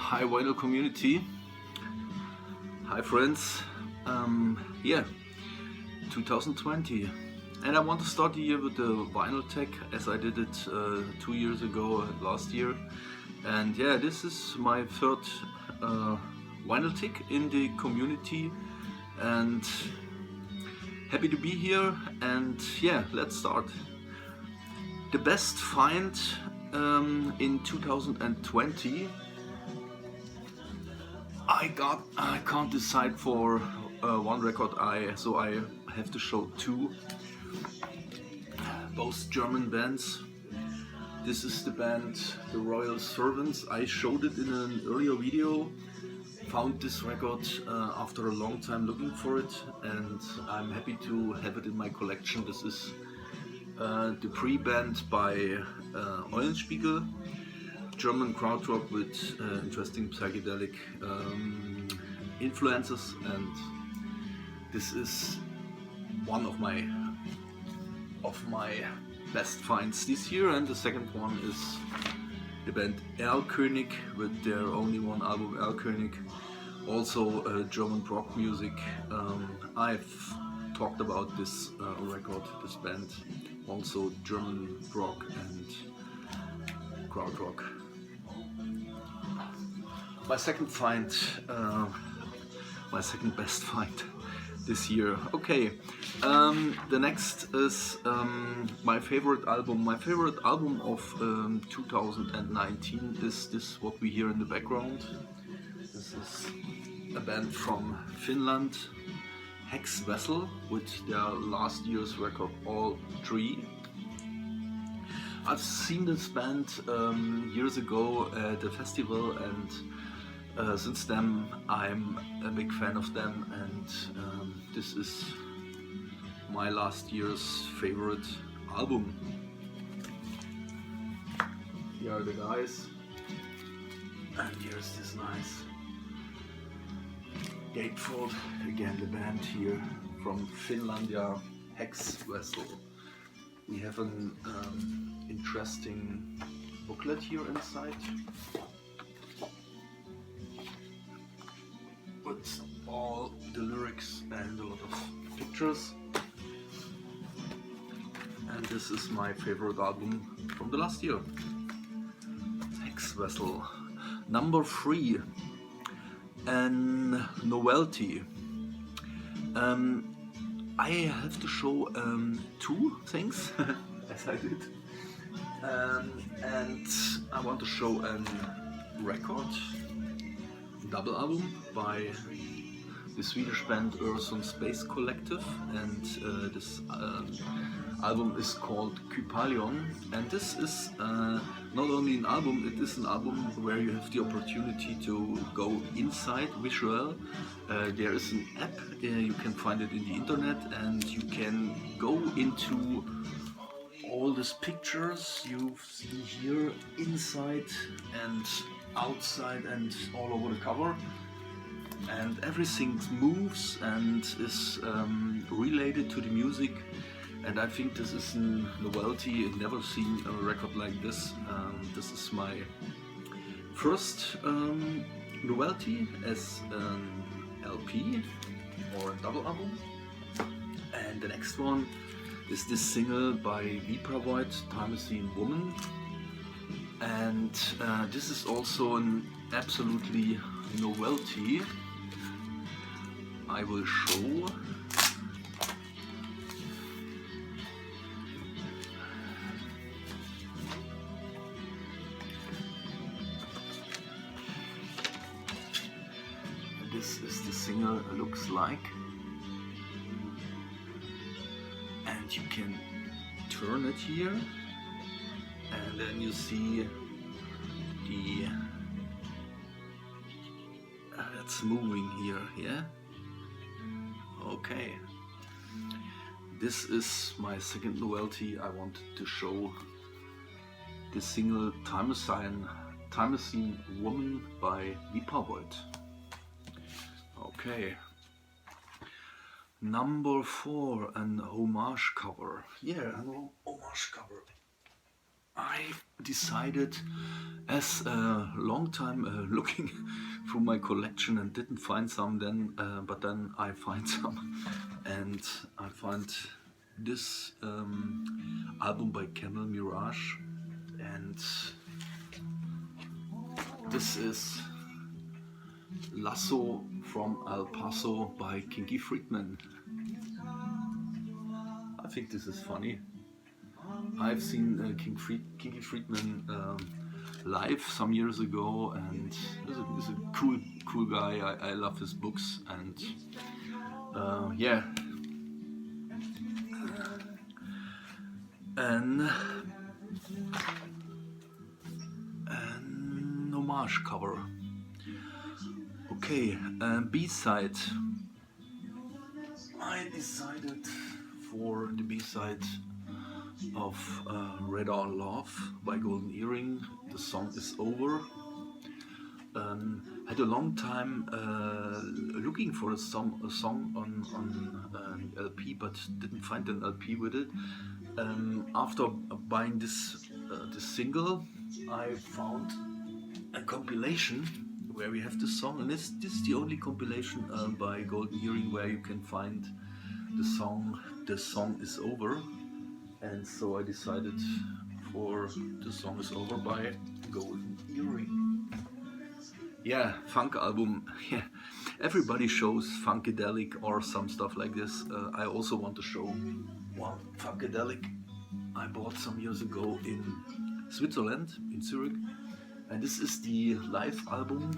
Hi vinyl community, hi friends, yeah, 2020, and I want to start the year with the vinyl tech as I did it 2 years ago last year. And yeah, this is my third vinyl tech in the community, and happy to be here. And yeah, let's start. The best find in 2020, I can't decide for one record, so I have to show two, both German bands. This is the band The Royal Servants. I showed it in an earlier video. Found this record after a long time looking for it, and I'm happy to have it in my collection. This is the pre-band by Eulenspiegel, German krautrock with interesting psychedelic influences, and this is one of my best finds this year. And the second one is the band Erlkönig with their only one album, Erlkönig, also German rock music. I've talked about this record, this band, also German rock and krautrock. My second find, my second best find this year. Okay, the next is my favorite album. My favorite album of 2019 is this, what we hear in the background. This is a band from Finland, Hex Vessel, with their last year's record, All Three. I've seen this band years ago at a festival, and since then I'm a big fan of them, and this is my last year's favorite album. Here are the guys, and here's this nice gatefold, again the band here from Finlandia, Hex Vessel. We have an interesting booklet here inside with all the lyrics and a lot of pictures. And this is my favorite album from the last year, Hex Vessel. Number 3, an novelty. I have to show two things, as I did, and I want to show a record, double album by the Swedish band Öresund Space Collective, and this album is called Kypalion. And this is not only an album, it is an album where you have the opportunity to go inside visual. There is an app, you can find it in the internet, and you can go into all these pictures you've seen here, inside and outside and all over the cover, and everything moves and is related to the music. And I think this is a novelty. I've never seen a record like this. This is my first novelty as an LP or a double album. And the next one is this single by Vipra Void, Timocene Woman. And this is also an absolutely novelty. I will show. This is the single looks like, and you can turn it here, and then you see the it's moving here, yeah. Okay, this is my second novelty. I wanted to show the single Timocene Woman by Vipra Void. Okay, number 4, an homage cover. Yeah, an homage cover. I decided As a long time looking through my collection and didn't find some then, but then I find some, and I find this album by Camel Mirage, and this is Lasso from El Paso by Kinky Friedman. I think this is funny. I've seen Kinky Friedman live some years ago, and he's a cool guy. I love his books, and yeah. An homage cover. Okay, B-side. I decided for the B-side of Radar Love by Golden Earring. The song is over. Had a long time looking for a song on LP, but didn't find an LP with it. After buying this single, I found a compilation where we have the song, and this is the only compilation by Golden Earring where you can find the song "The Song Is Over," and so I decided for "The Song Is Over" by Golden Earring. Yeah, funk album. Yeah, everybody shows Funkadelic or some stuff like this. I also want to show one Funkadelic I bought some years ago in Switzerland, in Zurich. And this is the live album,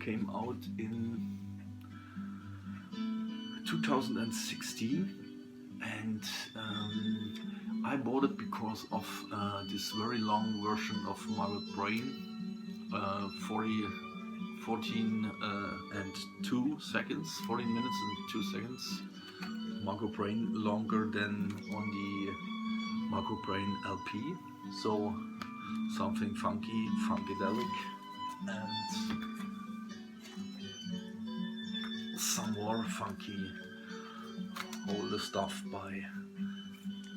came out in 2016, and I bought it because of this very long version of Margaret Brain, 14 and 2 seconds, 14 minutes and 2 seconds. Margaret Brain longer than on the Margaret Brain LP, so something funky, funkadelic, and some more funky older stuff by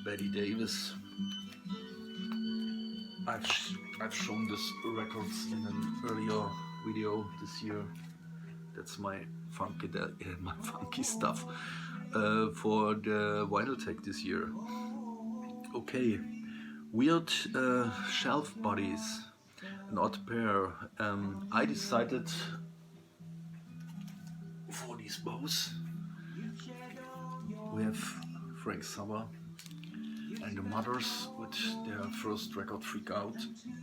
Betty Davis. I've shown this records in an earlier video this year. That's my funky stuff for the Vinyl Tech this year. Okay. Weird shelf bodies, an odd pair. I decided for these bows. We have Frank Summer and the Mothers with their first record, Freak Out,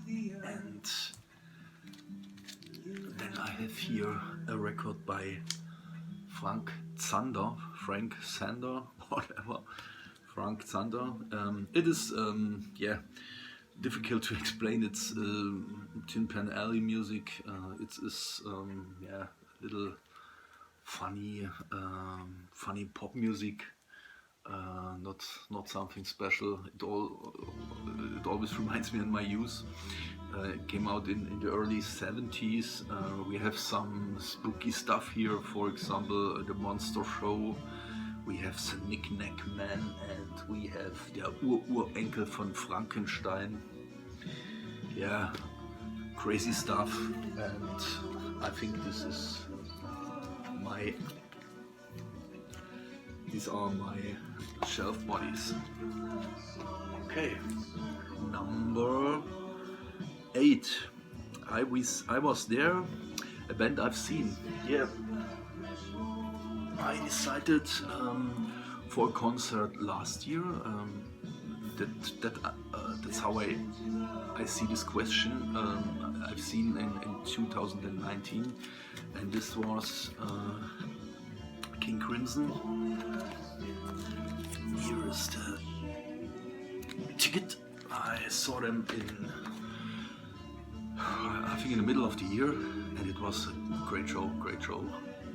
and then I have here a record by Frank Zander, whatever. Frank Zander. It is, yeah, difficult to explain. It's Tin Pan Alley music. It is, yeah, a little funny pop music. Not something special. It always reminds me of my youth. It came out in the early 70s. We have some spooky stuff here. For example, the Monster Show. We have the Knick-Knack Man, and we have der Urenkel von Frankenstein. Yeah, crazy stuff, and I think these are my shelf bodies. Okay, number 8. I was there, a band I've seen. Yeah. I decided for a concert last year. That's how I see this question. I've seen in 2019, and this was King Crimson. Here is the ticket. I saw them I think in the middle of the year, and it was a great show.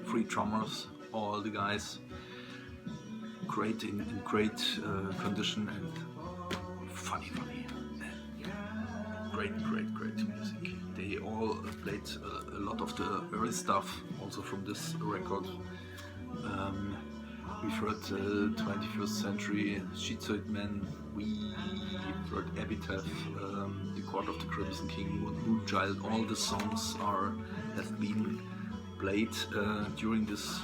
3 drummers. All the guys great in great condition and funny and great music. They all played a lot of the early stuff also from this record. We've heard 21st Century, Schizoid Man, we've heard Epitaph, The Court of the Crimson King, Moonchild. All the songs have been played during this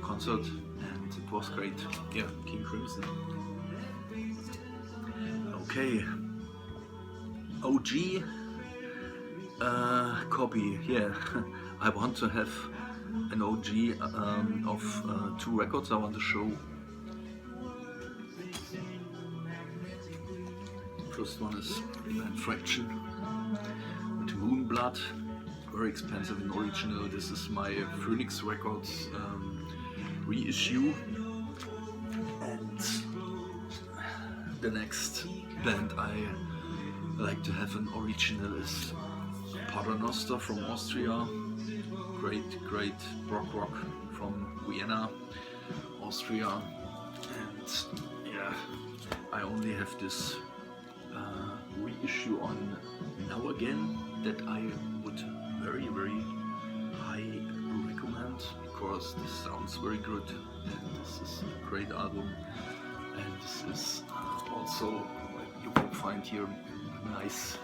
concert, and it was great. Yeah, King Crimson. Okay, OG copy. Yeah, I want to have an OG of 2 records I want to show. First one is Event Fraction with Moonblood, very expensive in original. This is my Phoenix Records reissue. And the next band I like to have an original is Paternoster from Austria. Great rock from Vienna, Austria. And yeah, I only have this reissue on Now Again that I would very high recommend, because this sounds very good and this is a great album. And this is also, you can find here a nice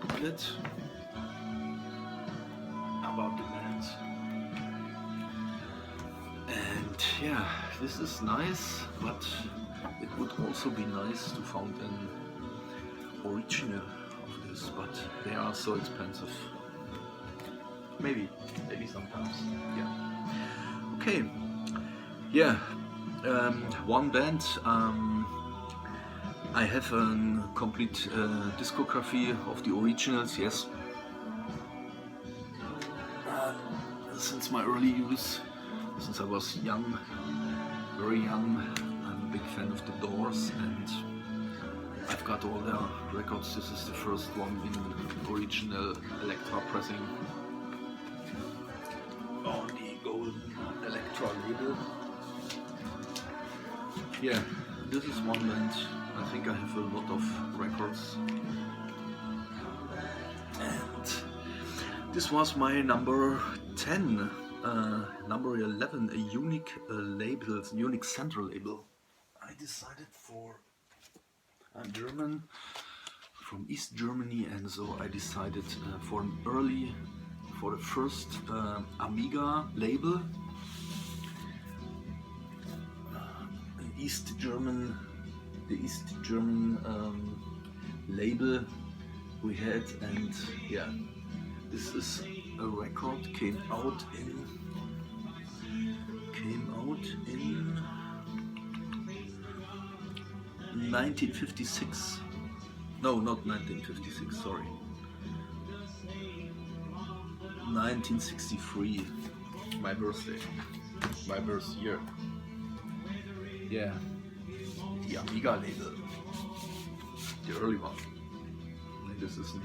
booklet about the band. And yeah, this is nice, but it would also be nice to find an original of this, but they are so expensive. Maybe sometimes. Yeah. Okay. Yeah. One band. I have a complete discography of the originals. Yes. Since my early youth, since I was young, very young, I'm a big fan of the Doors, and I've got all their records. This is the first one in original Elektra pressing on the golden Elektra label. Yeah, this is one band. I think I have a lot of records. And this was my number 10. Number 11, a unique label, unique central label. I decided for, I'm German, from East Germany, and so I decided for the first Amiga label, the East German label we had. And yeah, this is a record came out in 1956. No, not 1956, sorry. 1963. My birthday. My birth year. Yeah. The Amiga label. The early one. And this is an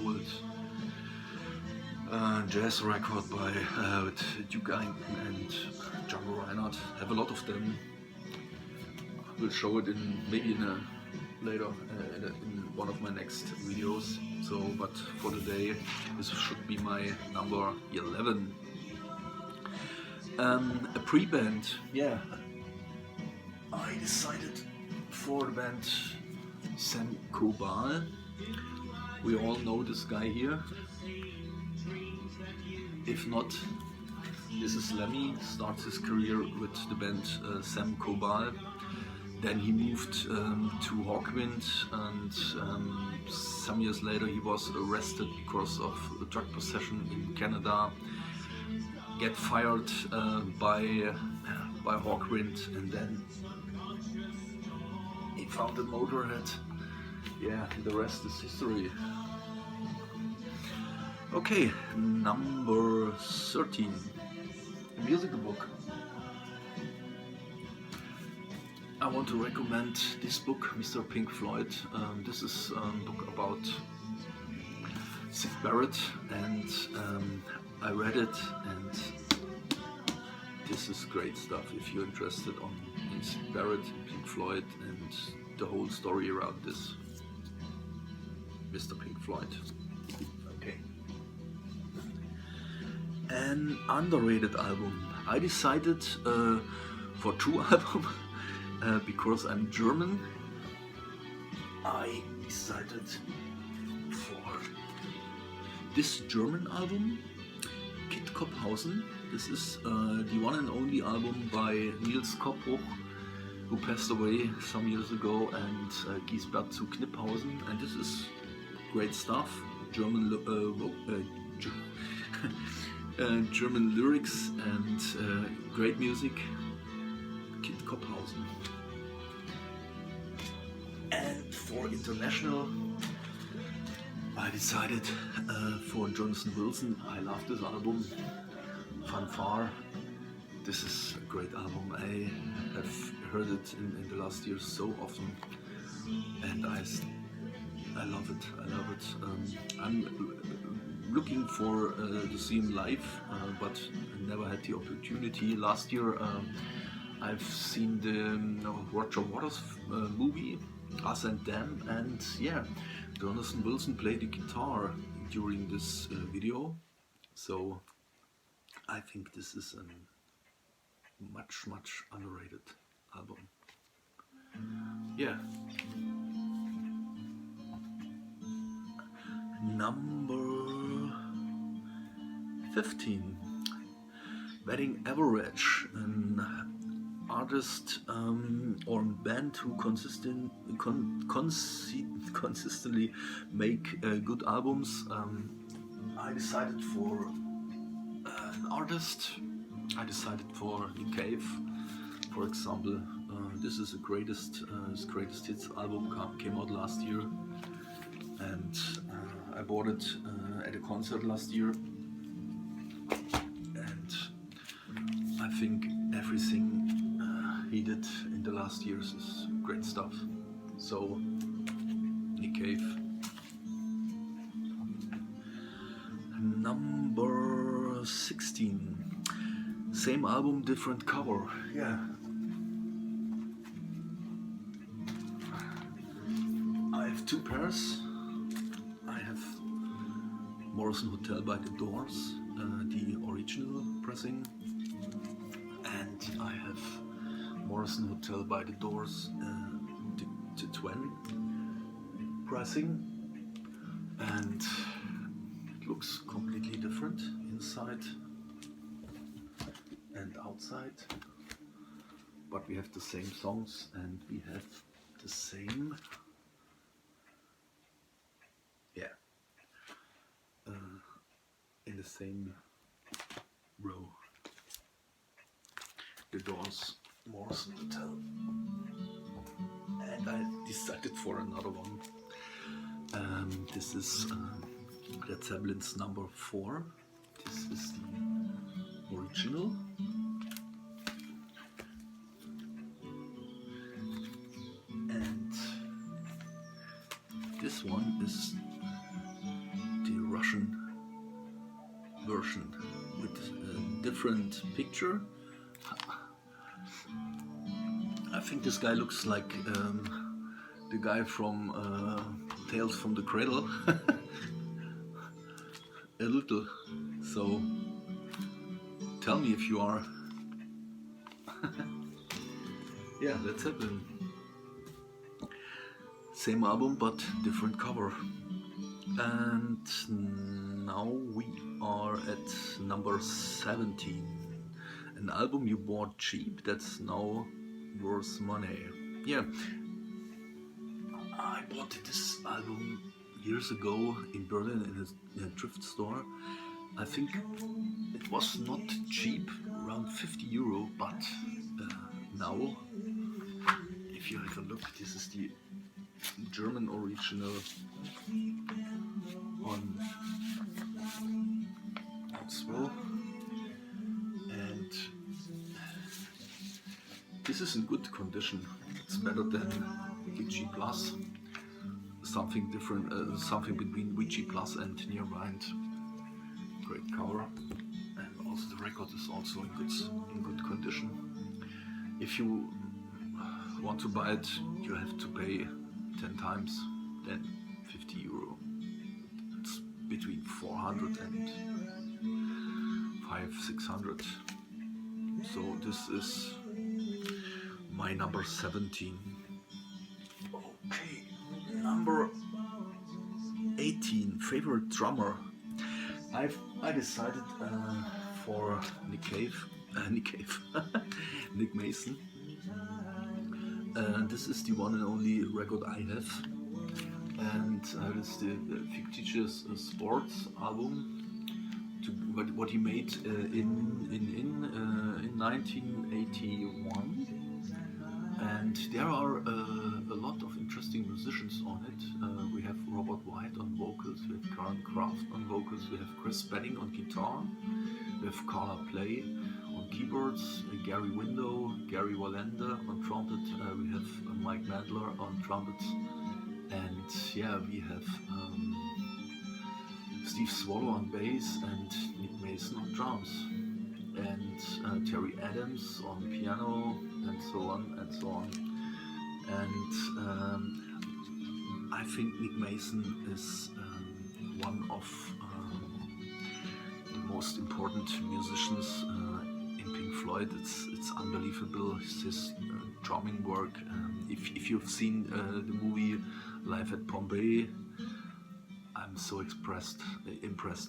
old jazz record by with Duke Ellington and Django Reinhardt. Have a lot of them. Will show it in maybe later in one of my next videos. So, but for today, this should be my number 11. A pre-band. Yeah, I decided for the band Sam Cobal. We all know this guy here. If not, this is Lemmy. Starts his career with the band Sam Cobal. Then he moved to Hawkwind, and some years later he was arrested because of drug possession in Canada. Get fired by Hawkwind, and then he founded Motorhead. Yeah, the rest is history. Okay, number 13, a musical book. I want to recommend this book, Mr. Pink Floyd. This is a book about Syd Barrett, and I read it, and this is great stuff if you're interested in Syd Barrett, Pink Floyd, and the whole story around this Mr. Pink Floyd. Okay. An underrated album I decided for two albums because I'm German. I decided for this German album, Kit Kopphausen. This is the one and only album by Nils Koppbruch, who passed away some years ago, and Giesbert zu Kniphausen. And this is great stuff. German German lyrics and great music. Kit Kopphausen. And for international, I decided for Jonathan Wilson. I love this album, Fanfare. This is a great album. I have heard it in the last years so often, and I love it. I love it. I'm looking for to see him live, but I never had the opportunity. Last year, I've seen the Roger Waters movie, Us and Them, and yeah, Jonathan Wilson played the guitar during this video, so I think this is a much underrated album. Yeah. Number 15, Wedding Average, an artist or band who consistently make good albums. I decided for an artist. I decided for Nick Cave, for example. This is the greatest hits album, came out last year, and I bought it at a concert last year, and I think everything he did in the last years is great stuff. So, Nick Cave. Number 16. Same album, different cover. Yeah. I have two pairs. I have Morrison Hotel by the Doors, the original pressing, and I have Morrison Hotel by the Doors, the twin pressing, and it looks completely different inside and outside, but we have the same songs and we have the same in the same row. The Doors, Morrison Hotel, and I decided for another one. This is Led Zeppelin's number 4. This is the original. And this one is the Russian version with a different picture. I think this guy looks like the guy from Tales from the Cradle. A little. So tell me if you are. Yeah, Led Zeppelin. Same album but different cover. And now we are at number 17. An album you bought cheap that's now worth money. Yeah, I bought this album years ago in Berlin in a thrift store. I think it was not cheap, around 50 euro, but now, if you have a look, this is the German original on Swell, and this is in good condition. It's better than VG Plus. Something different, something between VG Plus and Nearbind. Great cover, and also the record is also in good condition. If you want to buy it, you have to pay 10 times then 50 euro. It's between 400 and 500-600. So this is my number 17. Okay, number 18, favorite drummer. I decided for Nick Mason. This is the one and only record I have, and it's the Fictitious Sports album. What he made in 1981, and there are a lot of interesting musicians on it. We have Robert White on vocals, we have Karen Kraft on vocals, we have Chris Spedding on guitar, we have Carla Play on keyboards, Gary Window, Gary Wallander on trumpet, we have Mike Mandler on trumpet, and yeah, we have Steve Swallow on bass and Nick Mason on drums, and Terry Adams on piano, and so on and so on. And I think Nick Mason is one of the most important musicians in Pink Floyd. It's unbelievable, his drumming work. If you've seen the movie Live at Pompeii, I'm so impressed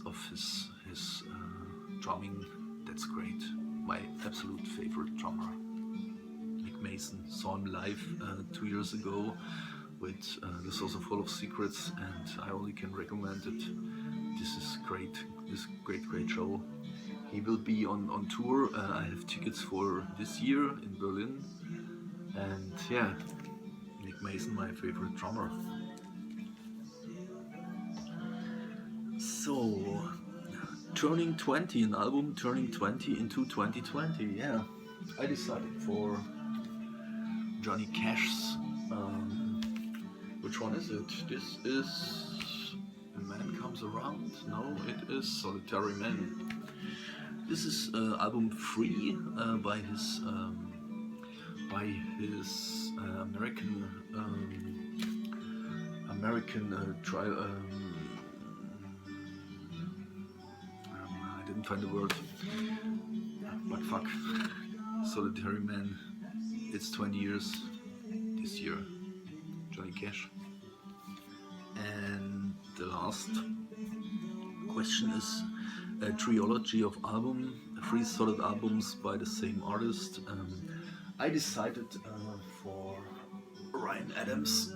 of his drumming. That's great. My absolute favorite drummer, Nick Mason. Saw him live 2 years ago with The Source of Full of Secrets, and I only can recommend it. This is great. This great show. He will be on tour. I have tickets for this year in Berlin, and yeah, Nick Mason, my favorite drummer. So, turning 20, an album turning 20 into 2020, yeah. I decided for Johnny Cash's, which one is it? This is A Man Comes Around? No, it is Solitary Man. This is album 3 by his American I didn't find the word, but fuck. Solitary Man. It's 20 years this year. Johnny Cash. And the last question is a trilogy of 3 solid albums by the same artist. I decided for Ryan Adams.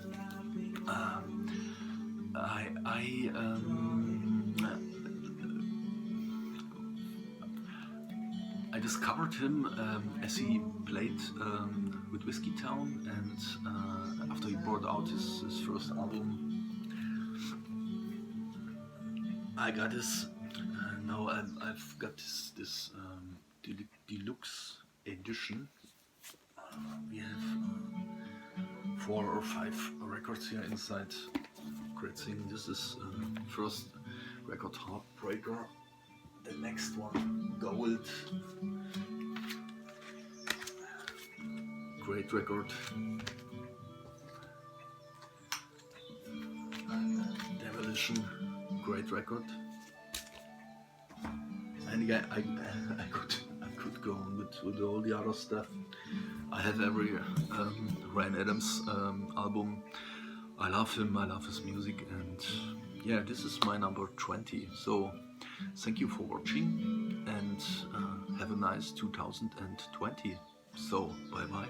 I discovered him as he played with Whiskey Town, and after he brought out his first album, I got this. Now I've got this deluxe edition. We have 4 or 5 records here inside. Great thing. This is first record, Heartbreaker. The next one, Gold. Great record. Demolition, great record. And yeah, I could go on with all the other stuff. I have every Ryan Adams album. I love him, I love his music, and yeah, this is my number 20. So thank you for watching, and have a nice 2020. So bye bye.